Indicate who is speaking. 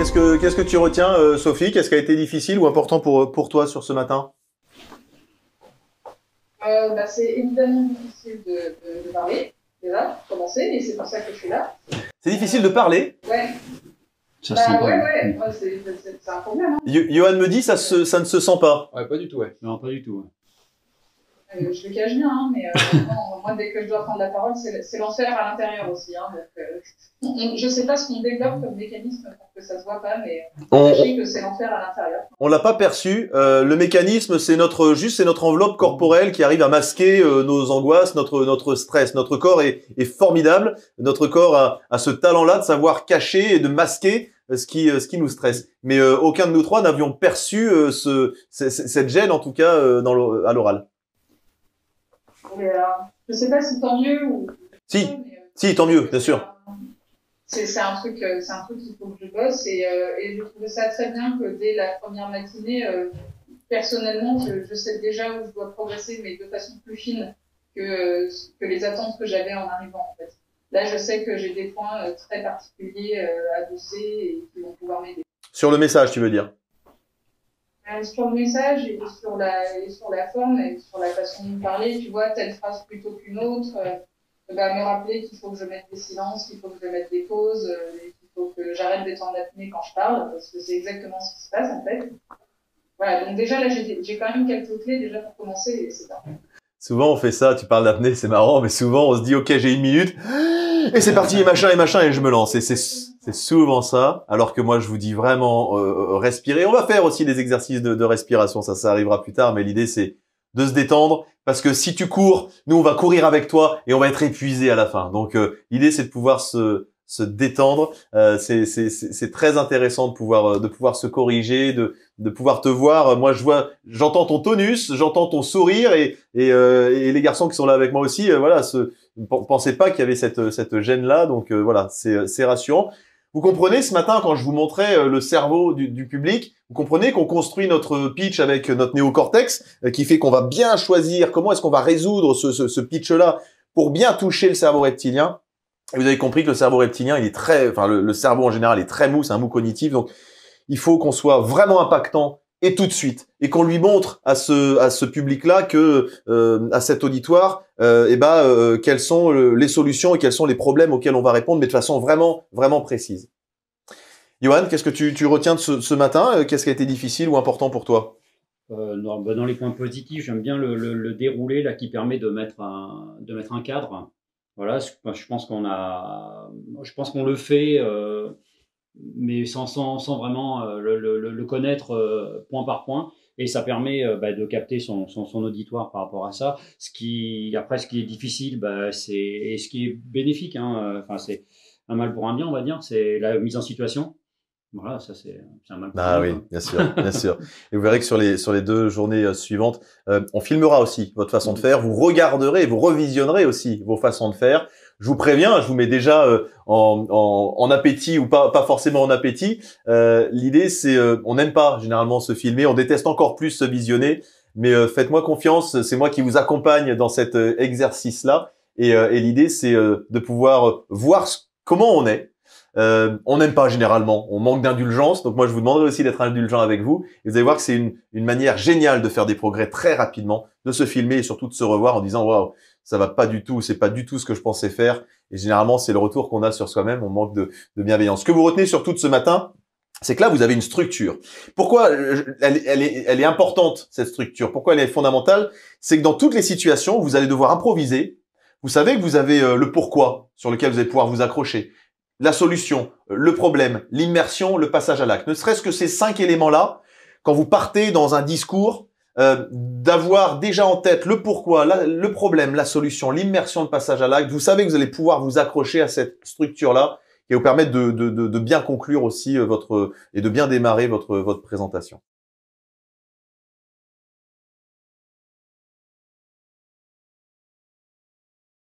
Speaker 1: Qu'est-ce que tu retiens, Sophie? Qu'est-ce qui a été difficile ou important pour toi sur ce matin?
Speaker 2: C'est évidemment difficile de parler, déjà, pour commencer, et c'est pour ça que je suis là.
Speaker 1: C'est difficile de parler?
Speaker 2: Ouais.
Speaker 3: Ça se sent pas.
Speaker 2: Ouais, c'est un problème. Hein.
Speaker 1: Johan me dit ça ne se sent pas.
Speaker 3: Ouais, pas du tout, ouais. Non, pas du tout. Ouais.
Speaker 2: Je le cache bien, hein, mais non, moi, dès que je dois prendre la parole, c'est l'enfer à l'intérieur aussi. Hein, donc, je sais pas ce qu'on développe comme mécanisme pour que ça se voit pas, mais sachez que c'est l'enfer à l'intérieur.
Speaker 1: On l'a pas perçu. Le mécanisme, c'est notre enveloppe corporelle qui arrive à masquer nos angoisses, notre stress. Notre corps est formidable. Notre corps a ce talent-là de savoir cacher et de masquer ce qui nous stresse. Mais aucun de nous trois n'avions perçu cette gêne, en tout cas à l'oral.
Speaker 2: Je sais pas si tant mieux ou.
Speaker 1: Si, tant mieux, bien sûr.
Speaker 2: C'est un truc qu'il faut que je bosse et je trouvais ça très bien que dès la première matinée, personnellement, je sais déjà où je dois progresser, mais de façon plus fine que les attentes que j'avais en arrivant, en fait. Là, je sais que j'ai des points très particuliers à bosser et qui vont pouvoir m'aider.
Speaker 1: Sur le message, tu veux dire?
Speaker 2: Sur le message et sur la forme et sur la façon de parler, tu vois, telle phrase plutôt qu'une autre, me rappeler qu'il faut que je mette des silences, qu'il faut que je mette des pauses, qu'il faut que j'arrête d'être en apnée quand je parle, parce que c'est exactement ce qui se passe en fait. Voilà, donc déjà là j'ai quand même quelques clés déjà pour commencer et c'est parfait.
Speaker 1: Souvent on fait ça, tu parles d'apnée, c'est marrant, mais souvent on se dit ok j'ai 1 minute, et c'est parti, et machin, et je me lance. Et c'est souvent ça, alors que moi je vous dis vraiment respirer. On va faire aussi des exercices de respiration, ça arrivera plus tard, mais l'idée c'est de se détendre, parce que si tu cours, nous on va courir avec toi et on va être épuisé à la fin. Donc l'idée c'est de pouvoir se détendre. C'est très intéressant de pouvoir se corriger, de pouvoir te voir. Moi j'entends ton tonus, j'entends ton sourire et les garçons qui sont là avec moi aussi. Pensez pas qu'il y avait cette gêne là. Donc voilà, c'est rassurant. Vous comprenez ce matin quand je vous montrais le cerveau du public, vous comprenez qu'on construit notre pitch avec notre néocortex qui fait qu'on va bien choisir comment est-ce qu'on va résoudre ce pitch-là pour bien toucher le cerveau reptilien. Et vous avez compris que le cerveau reptilien, il est le cerveau en général est très mou, c'est un mou cognitif, donc il faut qu'on soit vraiment impactant et tout de suite, et qu'on lui montre à ce public-là à cet auditoire, quelles sont les solutions et quels sont les problèmes auxquels on va répondre, mais de façon vraiment, vraiment précise. Johan, qu'est-ce que tu retiens de ce matin? Qu'est-ce qui a été difficile ou important pour toi?
Speaker 3: Dans les points positifs, j'aime bien le déroulé là qui permet de mettre un cadre. Voilà, je pense qu'on le fait. Mais sans vraiment le connaître point par point, et ça permet de capter son auditoire par rapport à ça. Ce qui est difficile, c'est ce qui est bénéfique, hein. C'est un mal pour un bien, on va dire, c'est la mise en situation. Voilà, ça c'est un mal pour un bien.
Speaker 1: Oui, bien sûr, bien sûr. Et vous verrez que sur les 2 journées suivantes, on filmera aussi votre façon de faire. Vous regarderez, vous revisionnerez aussi vos façons de faire. Je vous préviens, je vous mets déjà en appétit ou pas forcément en appétit. L'idée c'est, on n'aime pas généralement se filmer, on déteste encore plus se visionner. Mais faites-moi confiance, c'est moi qui vous accompagne dans cet exercice-là. Et l'idée c'est de pouvoir voir comment on est. On n'aime pas généralement, on manque d'indulgence, donc moi je vous demanderai aussi d'être indulgent avec vous, et vous allez voir que c'est une manière géniale de faire des progrès très rapidement, de se filmer et surtout de se revoir en disant waouh, ça va pas du tout, c'est pas du tout ce que je pensais faire, et généralement c'est le retour qu'on a sur soi-même, on manque de bienveillance. Ce que vous retenez surtout de ce matin, c'est que là vous avez une structure. Pourquoi elle est importante cette structure? Pourquoi elle est fondamentale? C'est que dans toutes les situations, vous allez devoir improviser. Vous savez que vous avez le pourquoi sur lequel vous allez pouvoir vous accrocher. La solution, le problème, l'immersion, le passage à l'acte. Ne serait-ce que ces 5 éléments-là, quand vous partez dans un discours, d'avoir déjà en tête le pourquoi, le problème, la solution, l'immersion, le passage à l'acte, vous savez que vous allez pouvoir vous accrocher à cette structure-là qui va vous permettre de bien conclure aussi et de bien démarrer votre présentation.